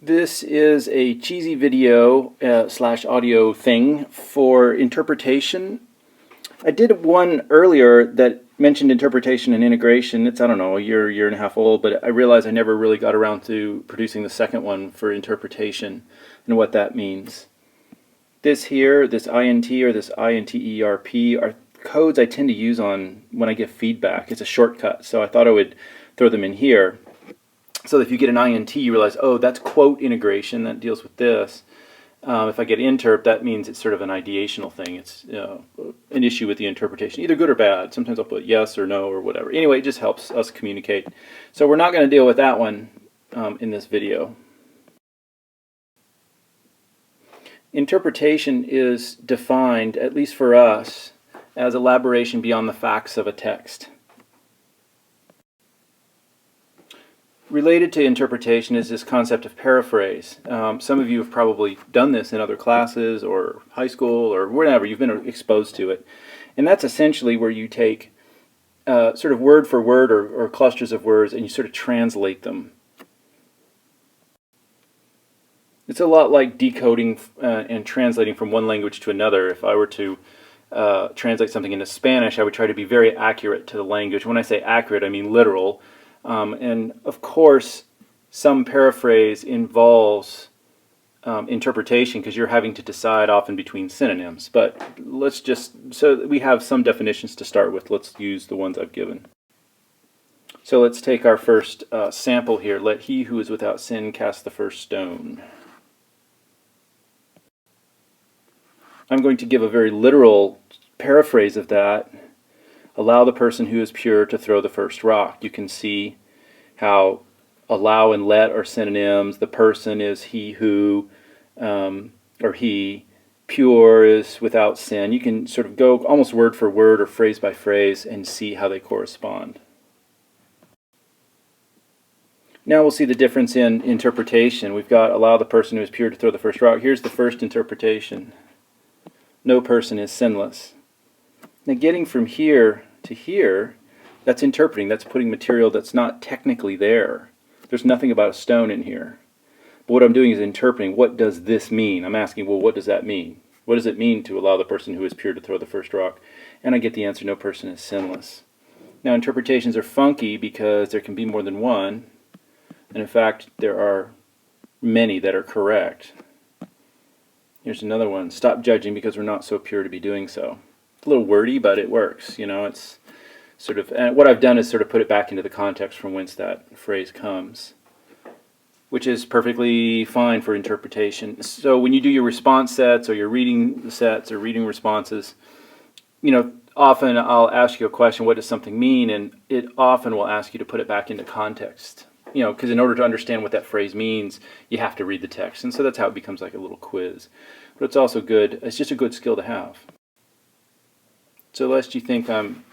This is a cheesy video slash audio thing for interpretation. I did one earlier that mentioned interpretation and integration. It's, I don't know, a year and a half old, but I realized I never really got around to producing the second one for interpretation and what that means. This here, this INT or this INTERP, are codes I tend to use on when I give feedback. It's a shortcut, so I thought I would throw them in here. So if you get an INT, you realize, oh, that's quote integration, that deals with this. If I get interp, that means it's sort of an ideational thing. It's an issue with the interpretation, either good or bad. Sometimes I'll put yes or no or whatever. Anyway, it just helps us communicate. So we're not going to deal with that one in this video. Interpretation is defined, at least for us, as elaboration beyond the facts of a text. Related to interpretation is this concept of paraphrase. Some of you have probably done this in other classes or high school or wherever. You've been exposed to it. And that's essentially where you take sort of word for word or clusters of words and you sort of translate them. It's a lot like decoding and translating from one language to another. If I were to translate something into Spanish, I would try to be very accurate to the language. When I say accurate, I mean literal. And of course, some paraphrase involves interpretation because you're having to decide often between synonyms. But let's just, so we have some definitions to start with, let's use the ones I've given. So let's take our first sample here. Let he who is without sin cast the first stone. I'm going to give a very literal paraphrase of that. Allow the person who is pure to throw the first rock. You can see how allow and let are synonyms. The person is he who, or he. Pure is without sin. You can sort of go almost word for word or phrase by phrase and see how they correspond. Now we'll see the difference in interpretation. We've got allow the person who is pure to throw the first rock. Here's the first interpretation. No person is sinless. Now getting from here to here, that's interpreting. That's putting material that's not technically there. There's nothing about a stone in here. But what I'm doing is interpreting. What does this mean? I'm asking, well, what does that mean? What does it mean to allow the person who is pure to throw the first rock? And I get the answer, no person is sinless. Now interpretations are funky because there can be more than one. And in fact, there are many that are correct. Here's another one. Stop judging because we're not so pure to be doing so. It's a little wordy, but it works. You know, it's sort of, and what I've done is sort of put it back into the context from whence that phrase comes, which is perfectly fine for interpretation. So when you do your response sets or your reading sets or reading responses, you know, often I'll ask you a question, what does something mean? And it often will ask you to put it back into context. You know, because in order to understand what that phrase means, you have to read the text. And so that's how it becomes like a little quiz. But it's also good, it's just a good skill to have. So lest you think I'm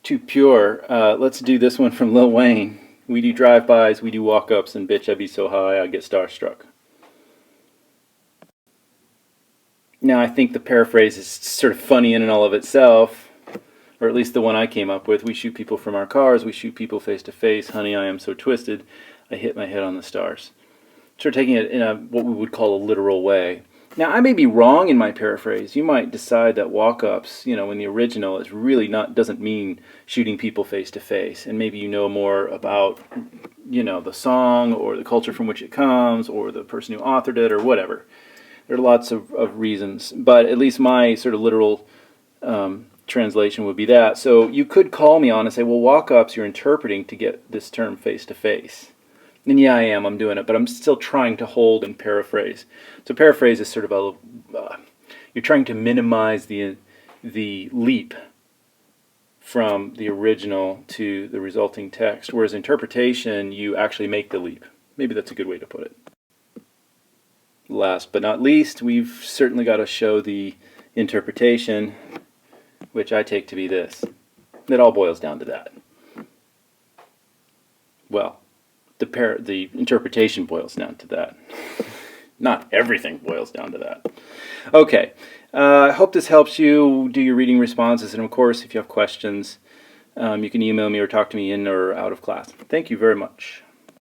too pure, let's do this one from Lil Wayne. We do drive-bys, we do walk-ups, and bitch, I be so high, I get starstruck. Now I think the paraphrase is sort of funny in and all of itself, or at least the one I came up with. We shoot people from our cars, we shoot people face to face, honey, I am so twisted, I hit my head on the stars. Sort of taking it in a what we would call a literal way. Now I may be wrong in my paraphrase. You might decide that walk-ups, you know, in the original is really not, doesn't mean shooting people face to face, and maybe you know more about, you know, the song or the culture from which it comes or the person who authored it or whatever. There are lots of reasons, but at least my sort of literal translation would be that. So you could call me on and say, well, walk-ups you're interpreting to get this term face to face. And yeah, I am. I'm doing it, but I'm still trying to hold and paraphrase. So paraphrase is sort of a you're trying to minimize the leap from the original to the resulting text, whereas interpretation, you actually make the leap. Maybe that's a good way to put it. Last but not least, we've certainly got to show the interpretation, which I take to be this. It all boils down to that. Well, the interpretation boils down to that. Not everything boils down to that. Okay, I hope this helps you do your reading responses, and of course, if you have questions, you can email me or talk to me in or out of class. Thank you very much.